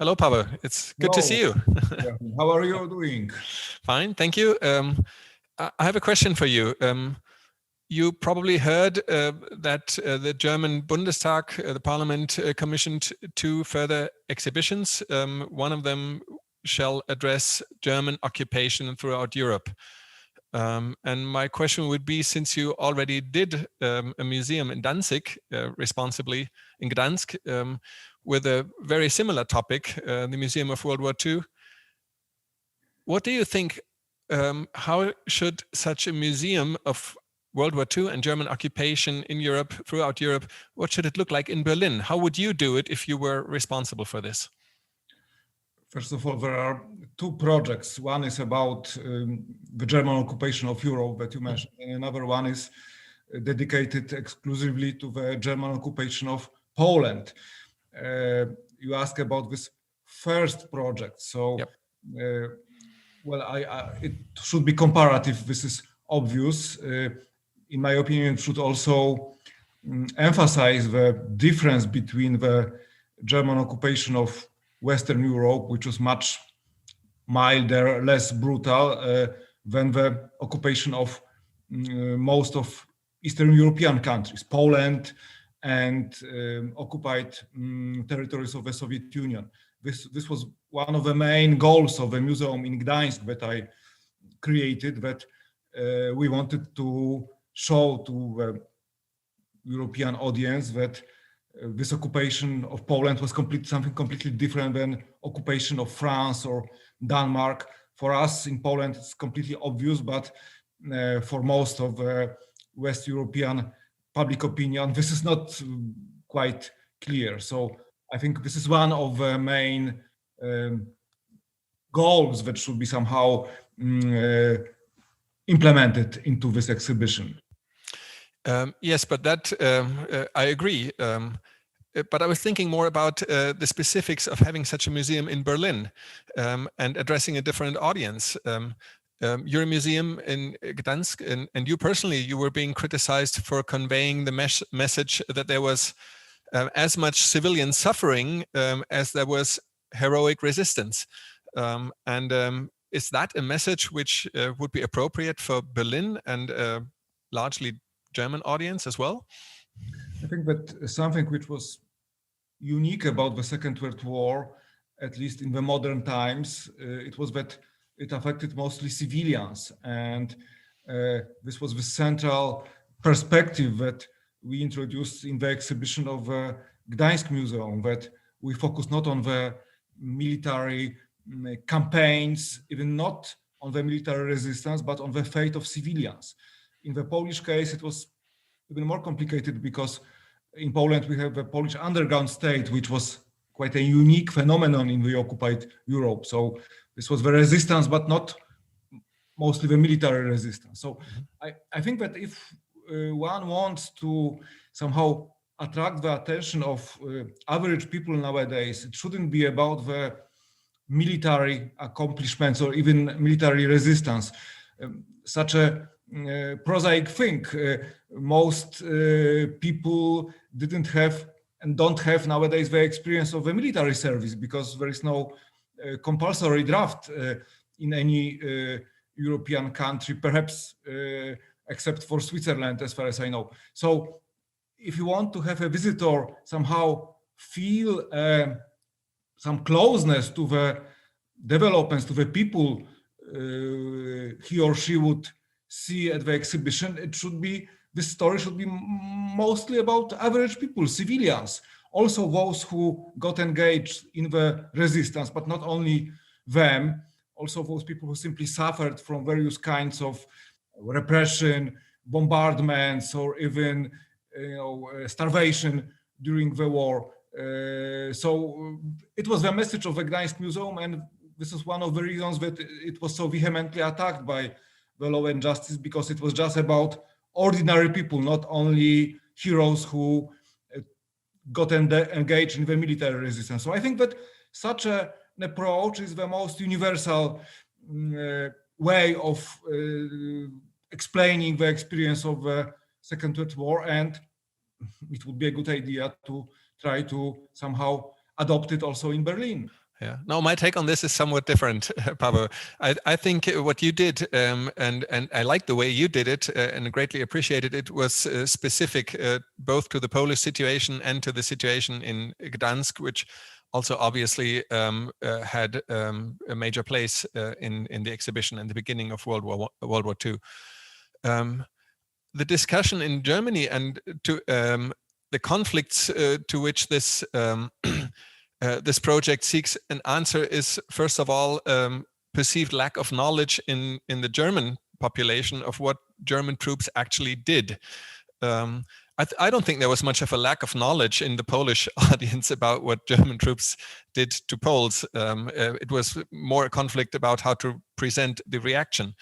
Hello, Pavel. It's good to see you. Yeah. How are you doing? Fine, thank you. I have a question for you. You probably heard that the German Bundestag, the parliament, commissioned 2 further exhibitions. One of them shall address German occupation throughout Europe. And my question would be, since you already did a museum in Danzig, responsibly in Gdansk, with a very similar topic, the Museum of World War II, what do you think, how should such a museum of World War II and German occupation in Europe, throughout Europe, what should it look like in Berlin? How would you do it if you were responsible for this? First of all, there are 2 projects. One is about the German occupation of Europe that you mentioned, and another one is dedicated exclusively to the German occupation of Poland. You asked about this first project. So, yep. It should be comparative. This is obvious. In my opinion, it should also emphasize the difference between the German occupation of Western Europe, which was much milder, less brutal than the occupation of most of Eastern European countries, Poland and occupied territories of the Soviet Union. This was one of the main goals of the museum in Gdańsk that I created, that we wanted to show to the European audience that this occupation of Poland was something completely different than occupation of France or Denmark. For us in Poland, it's completely obvious, but for most of West European public opinion, this is not quite clear. So I think this is one of the main goals that should be somehow implemented into this exhibition. Yes, but that I agree. But I was thinking more about the specifics of having such a museum in Berlin and addressing a different audience. You're a museum in Gdansk, and you personally, you were being criticized for conveying the message that there was as much civilian suffering as there was heroic resistance. Is that a message which would be appropriate for Berlin and largely German audience as well? I think that something which was unique about the Second World War, at least in the modern times, it was that it affected mostly civilians. And this was the central perspective that we introduced in the exhibition of Gdańsk Museum, that we focus not on the military campaigns, even not on the military resistance, but on the fate of civilians. In the Polish case, it was even more complicated because in Poland we have a Polish underground state, which was quite a unique phenomenon in the occupied Europe. So this was the resistance, but not mostly the military resistance. So I think that if one wants to somehow attract the attention of average people nowadays, it shouldn't be about the military accomplishments or even military resistance. Such a prosaic thing. Most people didn't have and don't have nowadays the experience of a military service because there is no compulsory draft in any European country, perhaps except for Switzerland, as far as I know. So if you want to have a visitor somehow feel some closeness to the developments, to the people he or she would see at the exhibition, this story should be mostly about average people, civilians, also those who got engaged in the resistance, but not only them, also those people who simply suffered from various kinds of repression, bombardments, or even starvation during the war. So it was the message of the Gdańsk Museum, and this is one of the reasons that it was so vehemently attacked by the Law and Justice, because it was just about ordinary people, not only heroes who got engaged in the military resistance. So I think that such an approach is the most universal way of explaining the experience of the Second World War, and it would be a good idea to try to somehow adopt it also in Berlin. Yeah. No, my take on this is somewhat different, Pavel. I think what you did, and I like the way you did it, and greatly appreciated it, was specific both to the Polish situation and to the situation in Gdansk, which also obviously had a major place in the exhibition in the beginning of World War II. The discussion in Germany and to the conflicts to which this this project seeks an answer is, first of all, perceived lack of knowledge in the German population of what German troops actually did. I don't think there was much of a lack of knowledge in the Polish audience about what German troops did to Poles. It was more a conflict about how to present the reaction.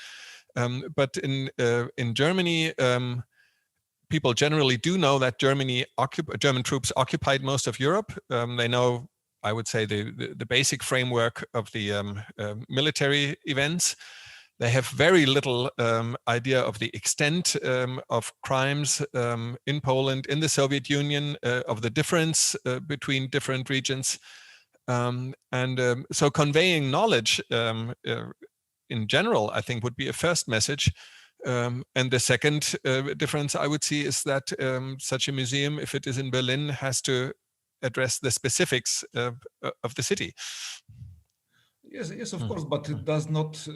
But in Germany, people generally do know that German troops occupied most of Europe. They know, I would say, the basic framework of the military events. They have very little idea of the extent of crimes in Poland, in the Soviet Union, of the difference between different regions. So conveying knowledge in general, I think, would be a first message. And the second difference I would see is that such a museum, if it is in Berlin, has to address the specifics of the city. Yes, of course, but it does not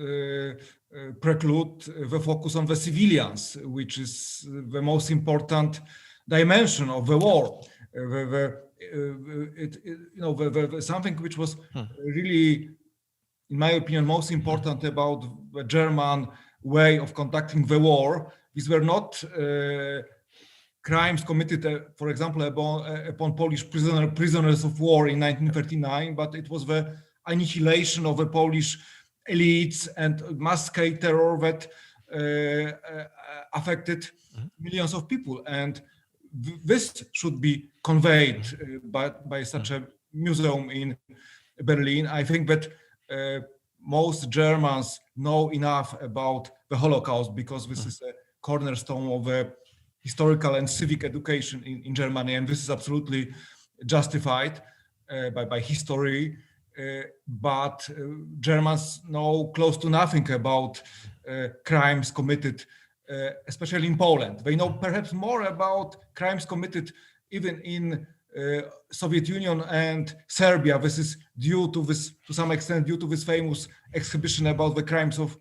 preclude the focus on the civilians, which is the most important dimension of the war. Something which was really, in my opinion, most important about the German way of conducting the war. These were not crimes committed, for example, upon Polish prisoners of war in 1939, but it was the annihilation of the Polish elites and mass terror that affected millions of people. And this should be conveyed by such a museum in Berlin. I think that most Germans know enough about the Holocaust because this is a cornerstone of historical and civic education in Germany, and this is absolutely justified by history. But Germans know close to nothing about crimes committed, especially in Poland. They know perhaps more about crimes committed even in Soviet Union and Serbia. This is due to this, to some extent, due to this famous exhibition about the crimes of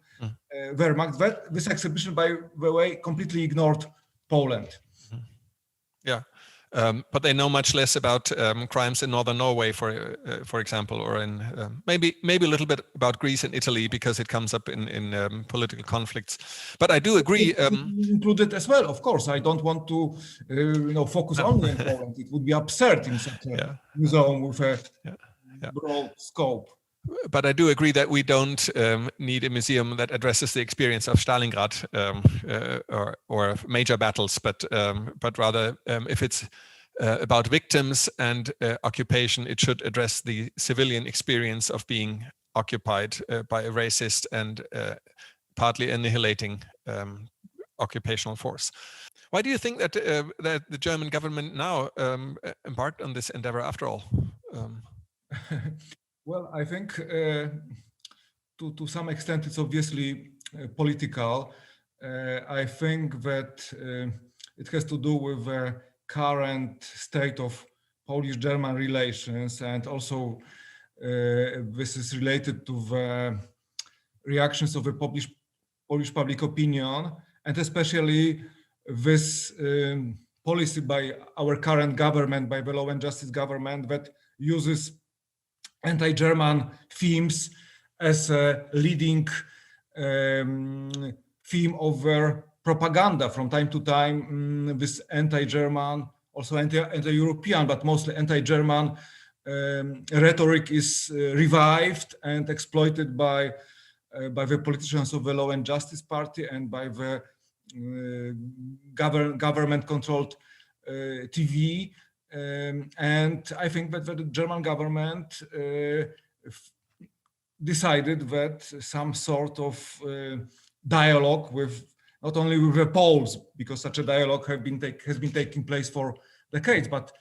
Wehrmacht. This exhibition, by the way, completely ignored Poland. Yeah. But they know much less about crimes in northern Norway, for example, or in maybe a little bit about Greece and Italy because it comes up in political conflicts. But I do agree. Included as well, of course. I don't want to, focus only on Poland. It would be absurd in such a museum with a broad scope. But I do agree that we don't need a museum that addresses the experience of Stalingrad or major battles, but rather if it's about victims and occupation, it should address the civilian experience of being occupied by a racist and partly annihilating occupational force. Why do you think that that the German government now embarked on this endeavor after all? Well, I think to some extent it's obviously political. I think that it has to do with the current state of Polish-German relations, and also this is related to the reactions of the Polish public opinion, and especially this policy by our current government, by the Law and Justice government, that uses anti-German themes as a leading theme of their propaganda. From time to time, this anti-German, also anti-European, but mostly anti-German rhetoric is revived and exploited by the politicians of the Law and Justice Party and by the government-controlled TV. And I think that the German government decided that some sort of dialogue with, not only with the Poles, because such a dialogue has been taking place for decades, but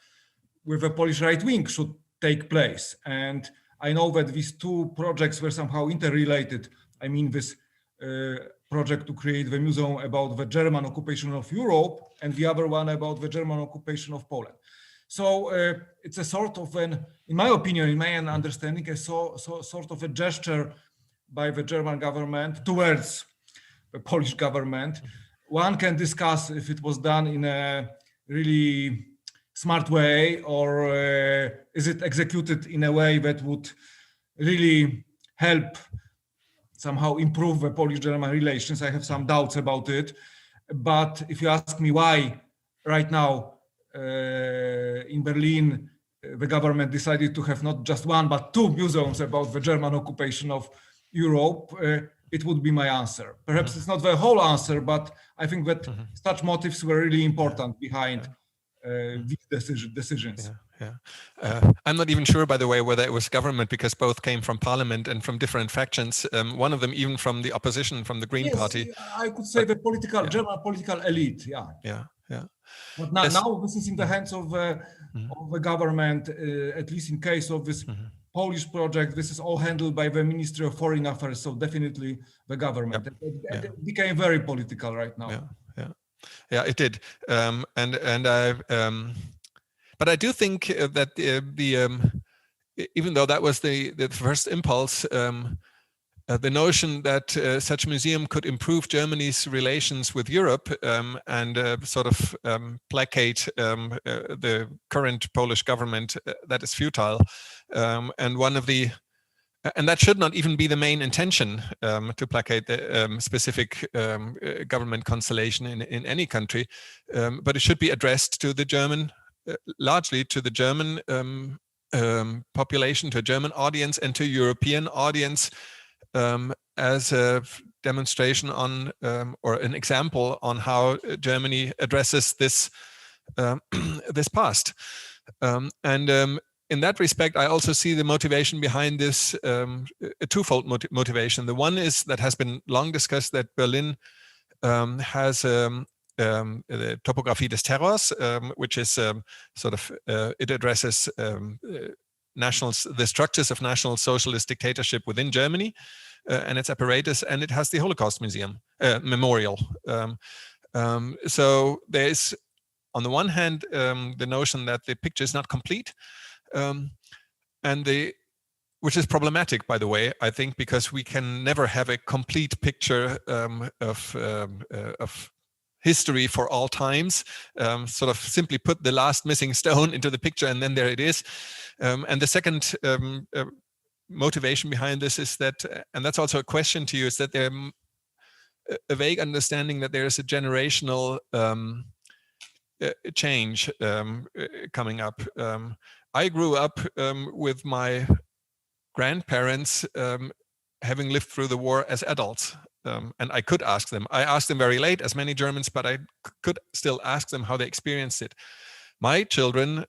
with the Polish right wing should take place. And I know that these two projects were somehow interrelated. I mean, this project to create the museum about the German occupation of Europe and the other one about the German occupation of Poland. So it's a sort of an, in my opinion, in my understanding, a sort of a gesture by the German government towards the Polish government. One can discuss if it was done in a really smart way, or is it executed in a way that would really help somehow improve the Polish-German relations. I have some doubts about it. But if you ask me why right now in Berlin, the government decided to have not just one, but two museums about the German occupation of Europe, it would be my answer. Perhaps it's not the whole answer, but I think that such motives were really important behind these decisions. I'm not even sure, by the way, whether it was government, because both came from parliament and from different factions. One of them even from the opposition, from the Green Party. I could say the German political elite. But now this is in the hands of the government, at least in case of this Polish project. This is all handled by the Ministry of Foreign Affairs, so definitely the government. It became very political right now. Yeah, it did. But I do think that even though that was the first impulse, the notion that such a museum could improve Germany's relations with Europe and sort of placate the current Polish government, that is futile. And that should not even be the main intention, to placate the specific government constellation in any country, but it should be addressed to the German, largely to the German population, to a German audience and to a European audience, as a demonstration on, or an example on how Germany addresses this this past. In that respect, I also see the motivation behind this, a twofold motivation. The one is that has been long discussed, that Berlin has the Topographie des Terrors, which is sort of, it addresses the structures of National Socialist dictatorship within Germany and its apparatus, and it has the Holocaust Museum memorial. So there is, on the one hand, the notion that the picture is not complete, which is problematic, by the way, I think, because we can never have a complete picture of history for all times, sort of simply put the last missing stone into the picture and then there it is. And the second motivation behind this is that, and that's also a question to you, is that there a vague understanding that there is a generational change coming up. I grew up with my grandparents having lived through the war as adults. And I could ask them. I asked them very late, as many Germans, but I could still ask them how they experienced it. My children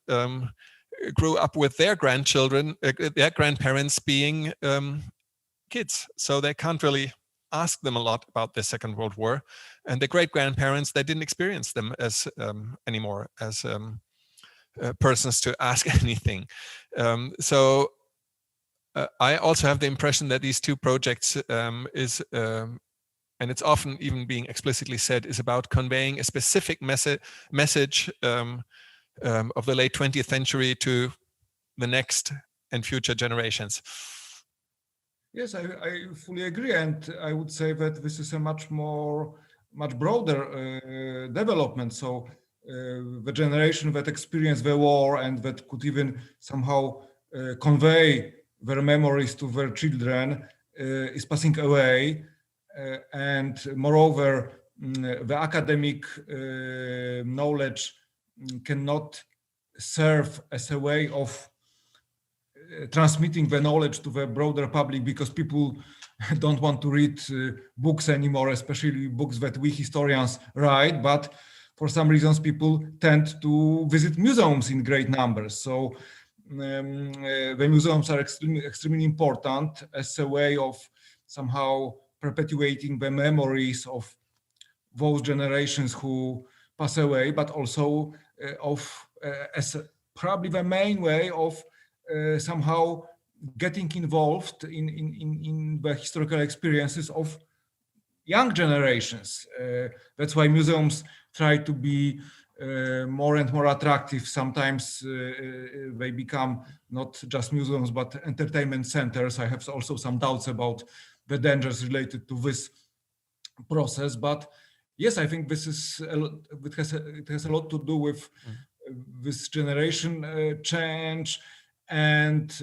grew up with their grandchildren, their grandparents being kids. So they can't really ask them a lot about the Second World War. And the great-grandparents, they didn't experience them as anymore as persons to ask anything. So I also have the impression that these two projects and it's often even being explicitly said, is about conveying a specific message of the late 20th century to the next and future generations. Yes, I fully agree, and I would say that this is a much broader development. So the generation that experienced the war and that could even somehow convey their memories to their children is passing away, and moreover, the academic knowledge cannot serve as a way of transmitting the knowledge to the broader public, because people don't want to read books anymore, especially books that we historians write, but for some reasons people tend to visit museums in great numbers. So the museums are extremely important as a way of somehow perpetuating the memories of those generations who pass away, but also as probably the main way of somehow getting involved in the historical experiences of young generations. That's why museums try to be more and more attractive. Sometimes they become not just museums, but entertainment centers. I have also some doubts about the dangers related to this process. But yes, I think this is it has a lot to do with this generation change, and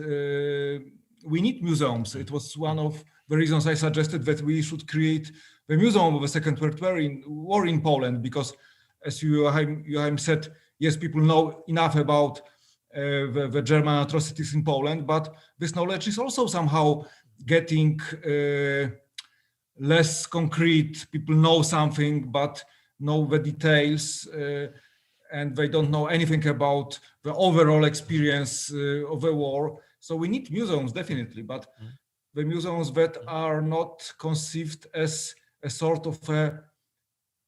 we need museums. It was one of the reasons I suggested that we should create the Museum of the Second World War in Poland, because as Joachim said, yes, people know enough about the German atrocities in Poland, but this knowledge is also somehow getting less concrete. People know something, but know the details, and they don't know anything about the overall experience of the war. So we need museums, definitely, but the museums that are not conceived as a sort of a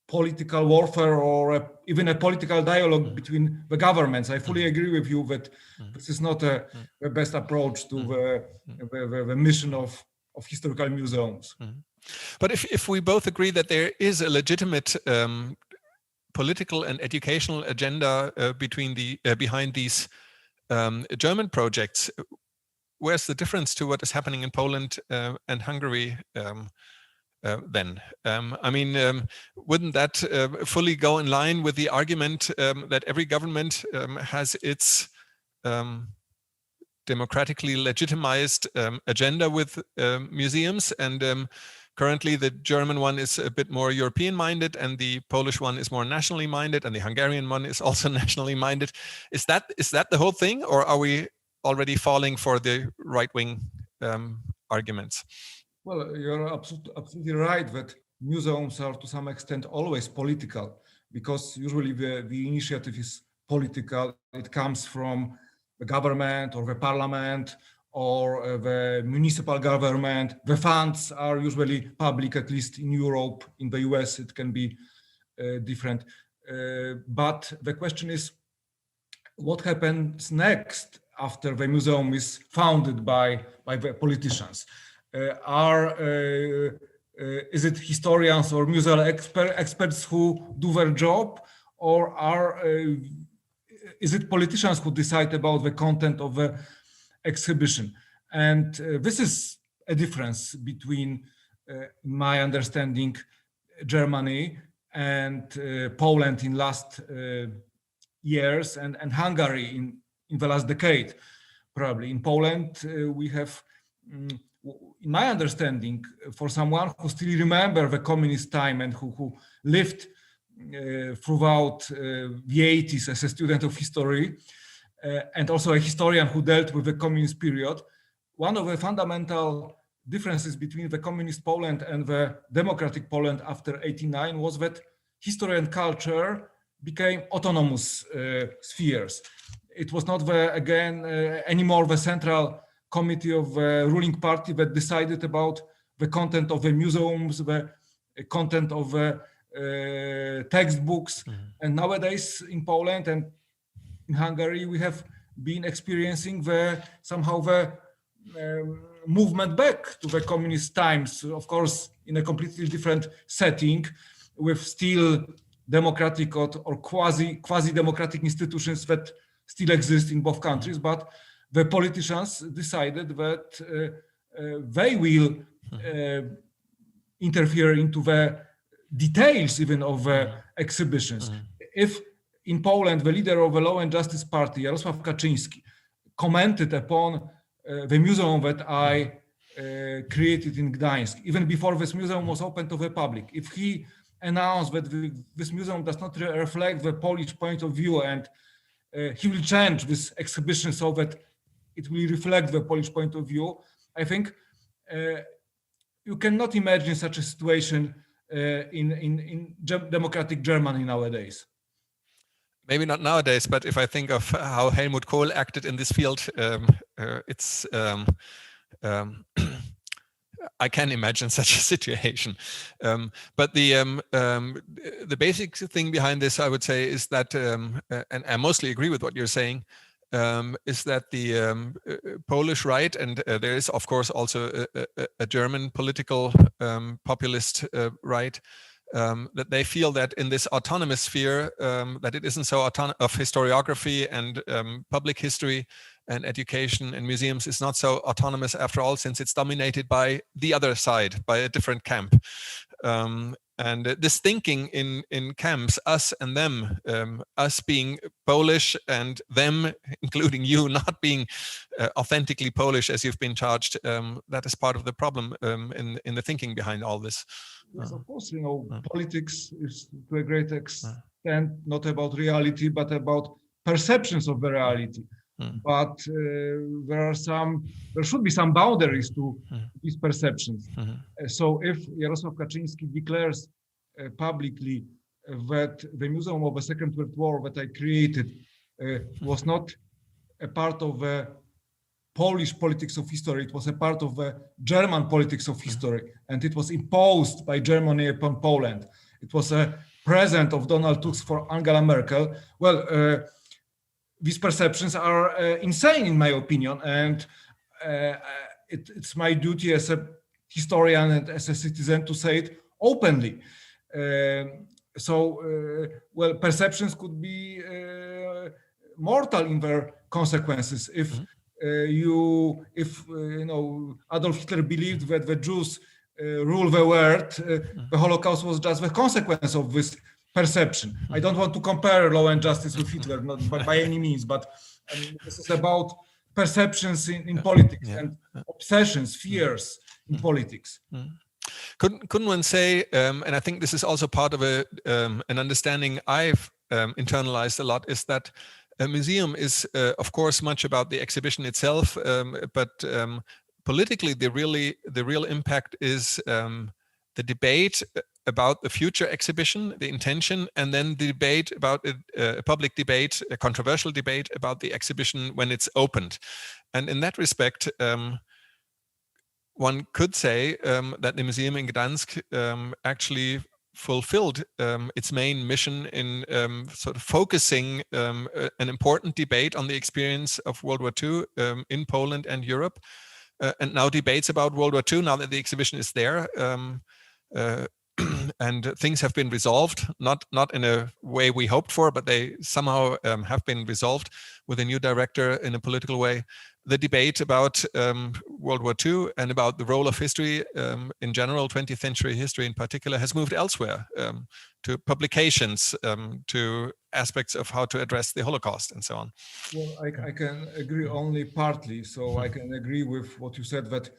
political warfare or even a political dialogue between the governments. I fully agree with you that this is not the best approach to the mission of historical museums. But if we both agree that there is a legitimate political and educational agenda behind these German projects, where's the difference to what is happening in Poland and Hungary then? I mean, wouldn't that fully go in line with the argument that every government has its democratically legitimized agenda with museums, and currently the German one is a bit more European minded, and the Polish one is more nationally minded, and the Hungarian one is also nationally minded? Is that the whole thing, or are we already falling for the right-wing arguments? Well, you're absolutely right that museums are to some extent always political, because usually the initiative is political. It comes from the government or the parliament or the municipal government. The funds are usually public, at least in Europe. In the US, it can be different. But the question is, what happens next after the museum is founded by the politicians? Is it historians or museum experts who do their job, or is it politicians who decide about the content of the exhibition? And this is a difference between, my understanding, Germany and Poland in last years, and Hungary in the last decade, probably. In Poland, we have, in my understanding, for someone who still remember the communist time and who lived throughout the 80s as a student of history, and also a historian who dealt with the communist period, one of the fundamental differences between the communist Poland and the democratic Poland after 89 was that history and culture became autonomous spheres. It was not anymore the central committee of the ruling party that decided about the content of the museums, the content of the textbooks. And nowadays in Poland and in Hungary, we have been experiencing somehow the movement back to the communist times, of course, in a completely different setting, with still democratic or quasi-democratic institutions that still exist in both countries. But the politicians decided that they will interfere into the details even of exhibitions. If in Poland, the leader of the Law and Justice Party, Jarosław Kaczyński, commented upon the museum that I created in Gdańsk, even before this museum was open to the public, if he announced that this museum does not reflect the Polish point of view, and he will change this exhibition so that it will reflect the Polish point of view, I think you cannot imagine such a situation in democratic Germany nowadays. Maybe not nowadays, but if I think of how Helmut Kohl acted in this field, it's I can imagine such a situation. But the basic thing behind this, I would say, is that, and I mostly agree with what you're saying, is that the Polish right, and there is of course also a German political populist right, that they feel that in this autonomous sphere, that it isn't so autonomous of historiography and public history and education and museums is not so autonomous after all, since it's dominated by the other side, by a different camp. And this thinking in camps, us and them, us being Polish and them, including you, not being authentically Polish as you've been charged, that is part of the problem in the thinking behind all this. Yes, of course, politics is to a great extent not about reality, but about perceptions of the reality. But there should be some boundaries to these perceptions. So if Jarosław Kaczyński declares publicly that the Museum of the Second World War that I created was not a part of the Polish politics of history, it was a part of the German politics of history, and it was imposed by Germany upon Poland. It was a present of Donald Tusk for Angela Merkel. Well, these perceptions are insane, in my opinion, and it's my duty as a historian and as a citizen to say it openly. Well, perceptions could be mortal in their consequences. If Adolf Hitler believed that the Jews rule the world, the Holocaust was just the consequence of this perception. I don't want to compare Law and Justice with Hitler, not by any means, but this is about perceptions in politics and obsessions, fears in politics. Couldn't one say, and I think this is also part of an understanding I've internalized a lot, is that a museum is, of course, much about the exhibition itself, but politically, the real impact is the debate about the future exhibition, the intention, and then the debate about a public debate, a controversial debate about the exhibition when it's opened. And in that respect, one could say that the museum in Gdansk actually fulfilled its main mission in sort of focusing an important debate on the experience of World War II in Poland and Europe, and now debates about World War II, now that the exhibition is there. And things have been resolved, not in a way we hoped for, but they somehow have been resolved with a new director in a political way. The debate about World War II and about the role of history in general, 20th century history in particular, has moved elsewhere, to publications, to aspects of how to address the Holocaust and so on. Well, I can agree only partly. So I can agree with what you said, that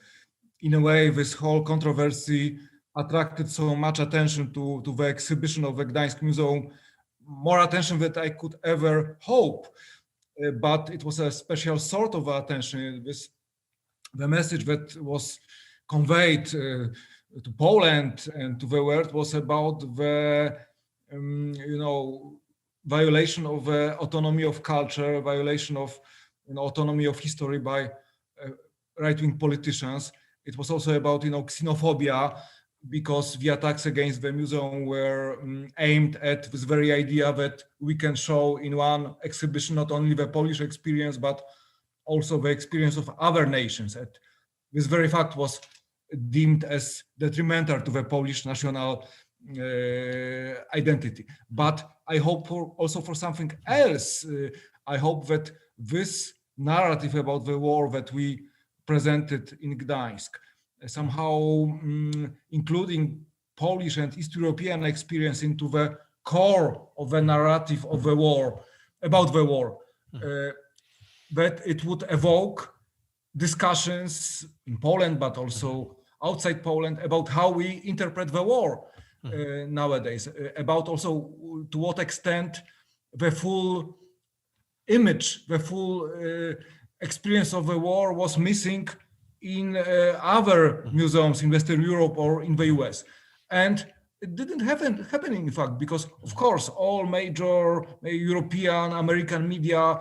in a way this whole controversy attracted so much attention to the exhibition of the Gdańsk Museum, more attention than I could ever hope. But it was a special sort of attention. The message that was conveyed to Poland and to the world was about the, violation of autonomy of culture, violation of autonomy of history by right-wing politicians. It was also about xenophobia, because the attacks against the museum were aimed at this very idea that we can show in one exhibition not only the Polish experience, but also the experience of other nations. And this very fact was deemed as detrimental to the Polish national identity. But I hope also for something else. I hope that this narrative about the war that we presented in Gdańsk, somehow including Polish and East European experience into the core of the narrative of the war, about the war, that it would evoke discussions in Poland, but also outside Poland, about how we interpret the war nowadays, about also to what extent the full image, the full experience of the war was missing in other museums in Western Europe or in the US. And it didn't happen in fact, because of course all major European, American media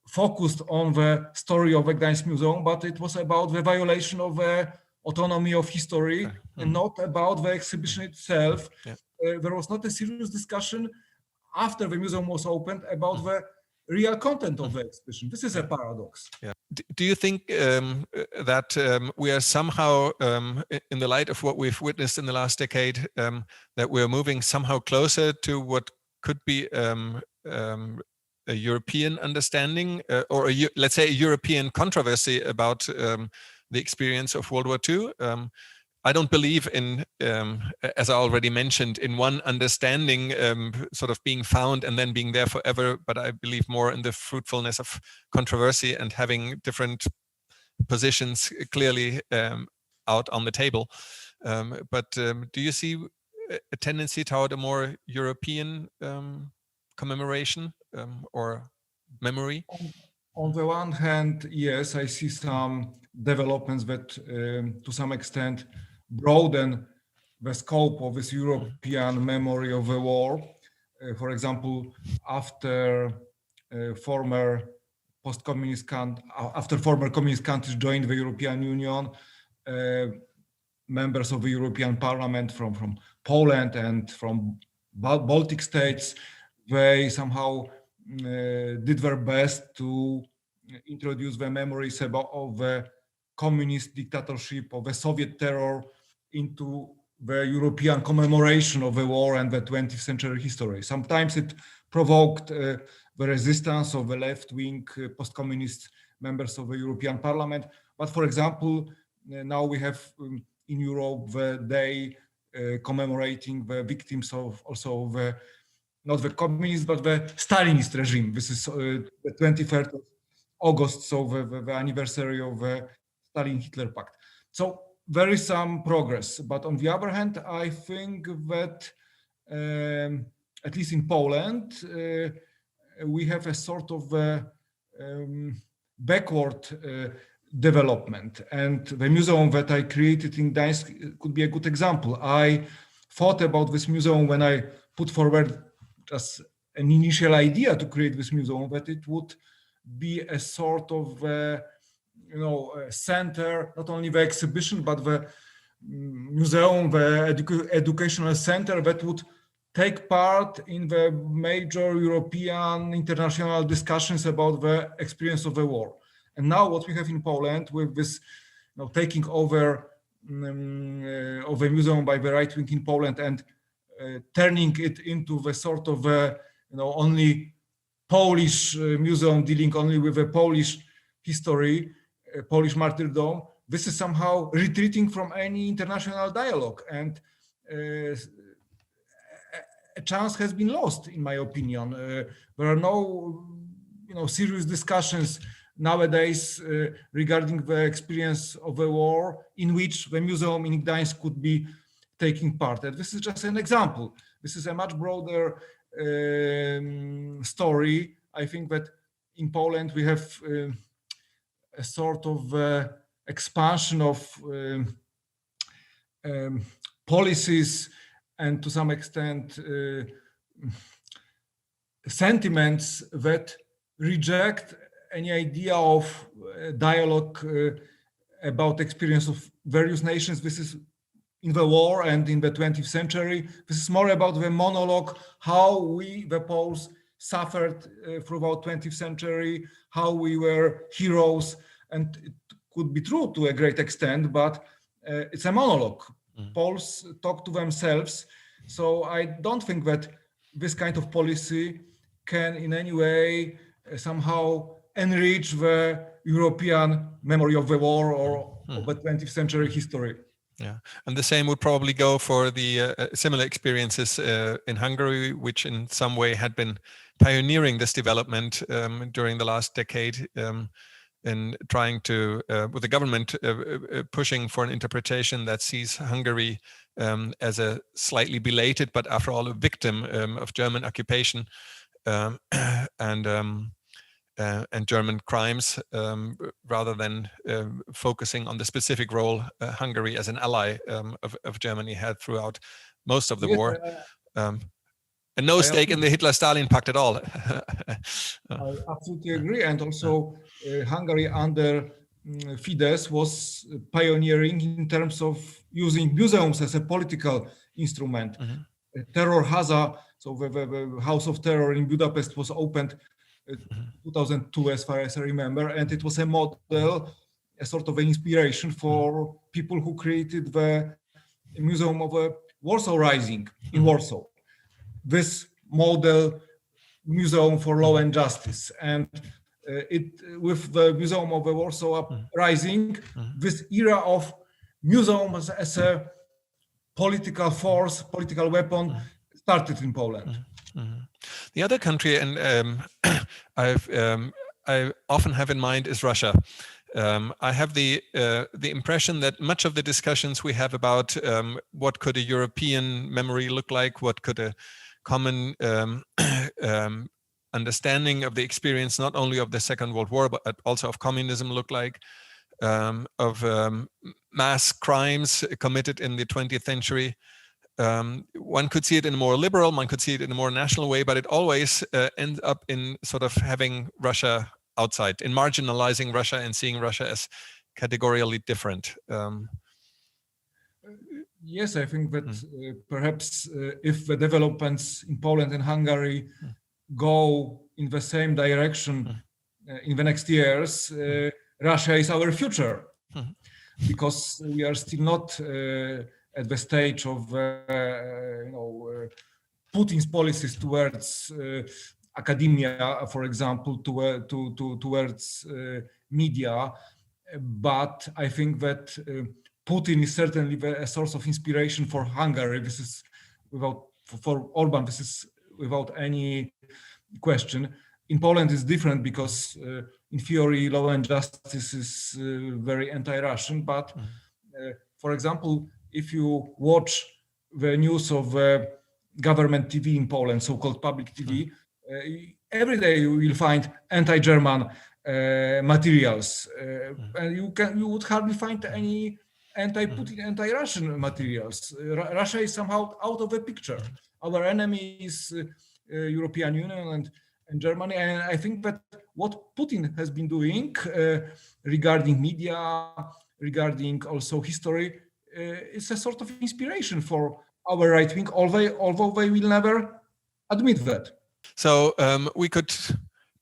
focused on the story of the Gdańsk Museum, but it was about the violation of the autonomy of history and not about the exhibition itself. There was not a serious discussion after the museum was opened about the real content of the exhibition. This is a paradox. Yeah. Do you think that we are somehow, in the light of what we've witnessed in the last decade, that we're moving somehow closer to what could be a European understanding, or let's say a European controversy about the experience of World War II? I don't believe in, as I already mentioned, in one understanding sort of being found and then being there forever, but I believe more in the fruitfulness of controversy and having different positions clearly out on the table. But do you see a tendency toward a more European commemoration or memory? On the one hand, yes, I see some developments that to some extent broaden the scope of this European memory of the war. For example, after former communist countries joined the European Union, members of the European Parliament from Poland and from Baltic states, they somehow did their best to introduce the memories of the communist dictatorship, of the Soviet terror into the European commemoration of the war and the 20th century history. Sometimes it provoked the resistance of the left-wing post-communist members of the European Parliament. But for example, now we have in Europe the day commemorating the victims of also the not the communist, but the Stalinist regime. This is the 23rd of August, so the anniversary of the Stalin-Hitler Pact. So there is some progress, but on the other hand, I think that at least in Poland, we have a sort of backward development, and the museum that I created in Gdańsk could be a good example. I thought about this museum when I put forward just an initial idea to create this museum, that it would be a sort of a center, not only the exhibition, but the museum, the educational center that would take part in the major European international discussions about the experience of the war. And now what we have in Poland with this taking over of the museum by the right wing in Poland and turning it into the sort of only Polish museum dealing only with the Polish history, Polish martyrdom, this is somehow retreating from any international dialogue, and a chance has been lost, in my opinion. There are no serious discussions nowadays regarding the experience of the war in which the museum in Gdańsk could be taking part. And this is just an example. This is a much broader story. I think that in Poland we have a sort of expansion of policies and to some extent sentiments that reject any idea of dialogue about experience of various nations. This is in the war and in the 20th century. This is more about the monologue, how we, the Poles, suffered throughout 20th century, how we were heroes, and it could be true to a great extent, but it's a monologue. Poles talk to themselves. So I don't think that this kind of policy can in any way somehow enrich the European memory of the war or of the 20th century history. Yeah, and the same would probably go for the similar experiences in Hungary, which in some way had been pioneering this development during the last decade in trying to, with the government pushing for an interpretation that sees Hungary as a slightly belated, but after all a victim of German occupation and German crimes, rather than focusing on the specific role Hungary as an ally of Germany had throughout most of the war. And no stake in the Hitler-Stalin Pact at all. I absolutely agree. And also Hungary under Fidesz was pioneering in terms of using museums as a political instrument. Terror Haza, so the House of Terror in Budapest was opened 2002, as far as I remember, and it was a model, a sort of an inspiration for people who created the Museum of Warsaw Rising in Warsaw. This model museum for law and justice, and with the Museum of Warsaw Rising, this era of museum as a political force, political weapon, started in Poland. The other country, and I often have in mind, is Russia. I have the impression that much of the discussions we have about what could a European memory look like, what could a common understanding of the experience, not only of the Second World War, but also of communism look like, of mass crimes committed in the 20th century. One could see it in a more liberal, one could see it in a more national way, but it always ends up in sort of having Russia outside, in marginalizing Russia and seeing Russia as categorically different. Yes, I think that perhaps if the developments in Poland and Hungary go in the same direction in the next years, Russia is our future, because we are still not at the stage of Putin's policies towards academia, for example, towards media. But I think that Putin is certainly a source of inspiration for Hungary. This is for Orban, this is without any question. In Poland, it's different because in theory, law and justice is very anti-Russian. But for example, if you watch the news of government TV in Poland, so-called public TV, every day you will find anti-German materials, and you would hardly find any anti-Putin, anti-Russian materials. Russia is somehow out of the picture. Our enemy is European Union and Germany, and I think that what Putin has been doing regarding media, regarding also history, is a sort of inspiration for our right wing, although they will never admit that. So we could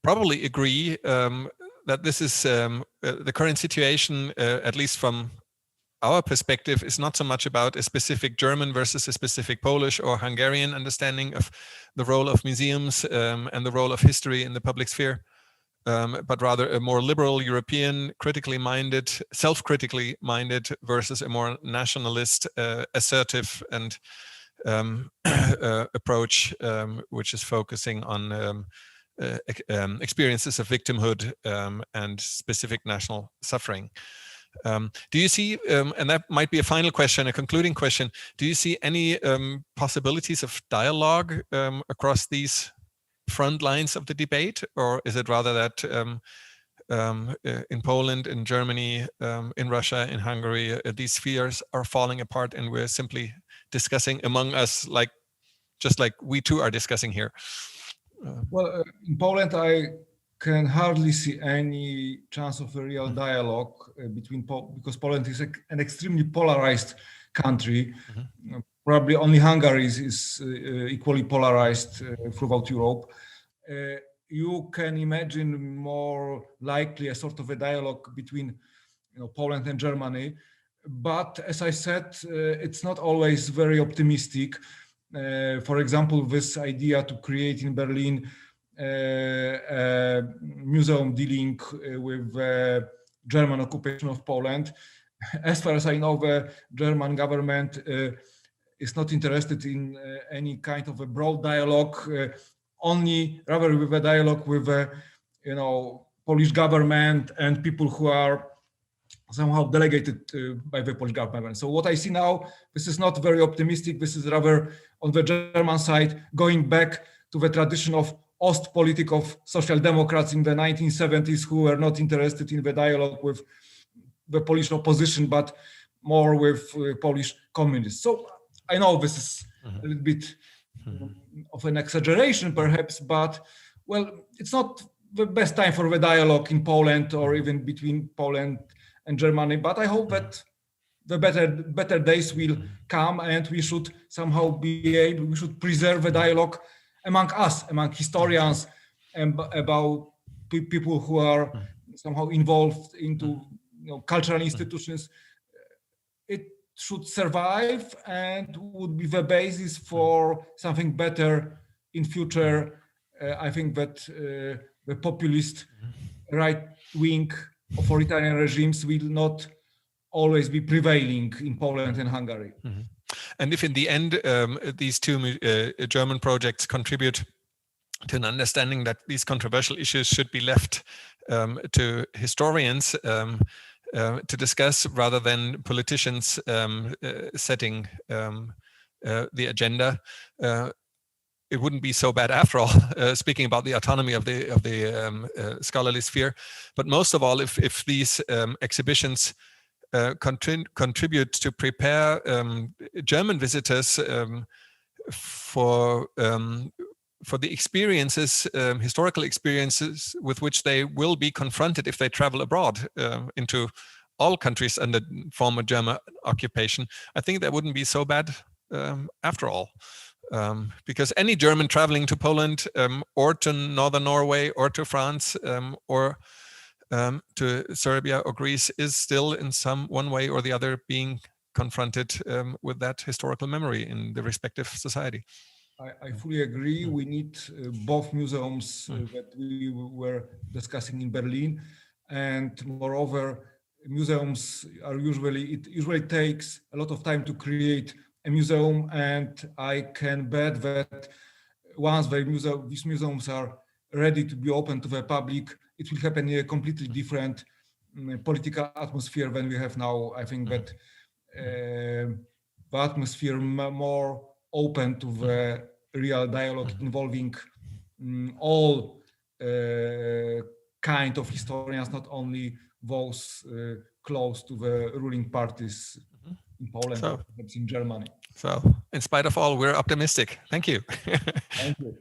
probably agree that this is the current situation, at least from our perspective, is not so much about a specific German versus a specific Polish or Hungarian understanding of the role of museums and the role of history in the public sphere, but rather a more liberal European, critically minded, self-critically minded versus a more nationalist, assertive and approach, which is focusing on experiences of victimhood and specific national suffering. Do you see, and that might be a final question, a concluding question, do you see any possibilities of dialogue across these front lines of the debate, or is it rather that in Poland, in Germany, in Russia, in Hungary, these spheres are falling apart and we're simply discussing among us, just like we two are discussing here? Well, in Poland, I can hardly see any chance of a real dialogue because Poland is an extremely polarized country. Probably only Hungary is equally polarized throughout Europe. You can imagine more likely a sort of a dialogue between Poland and Germany. But as I said, it's not always very optimistic. For example, this idea to create in Berlin a museum dealing with German occupation of Poland. As far as I know, the German government is not interested in any kind of a broad dialogue, rather with a dialogue with Polish government and people who are somehow delegated by the Polish government. So what I see now, this is not very optimistic. This is rather on the German side, going back to the tradition of Ostpolitik of Social Democrats in the 1970s, who were not interested in the dialogue with the Polish opposition, but more with Polish communists. So I know this is a little bit of an exaggeration, perhaps, but well, it's not the best time for the dialogue in Poland or even between Poland and Germany. But I hope that the better days will come, and we should somehow we should preserve the dialogue among us, among historians, and about people who are somehow involved into cultural institutions. It should survive and would be the basis for something better in future. I think that the populist right-wing authoritarian regimes will not always be prevailing in Poland and Hungary. And if in the end these two German projects contribute to an understanding that these controversial issues should be left to historians to discuss rather than politicians setting the agenda, it wouldn't be so bad after all. Speaking about the autonomy of the scholarly sphere, but most of all, if these exhibitions contribute to prepare German visitors for the experiences, historical experiences with which they will be confronted if they travel abroad into all countries under former German occupation, I think that wouldn't be so bad after all. Because any German traveling to Poland or to northern Norway or to France or to Serbia or Greece is still in one way or the other being confronted with that historical memory in the respective society. I fully agree. We need both museums that we were discussing in Berlin, and moreover, museums are it usually takes a lot of time to create a museum, and I can bet that once these museums are ready to be open to the public, it will happen in a completely different political atmosphere than we have now. I think that the atmosphere more open to the real dialogue involving all kind of historians, not only those close to the ruling parties in Poland or perhaps in Germany. So, in spite of all, we're optimistic. Thank you. Thank you.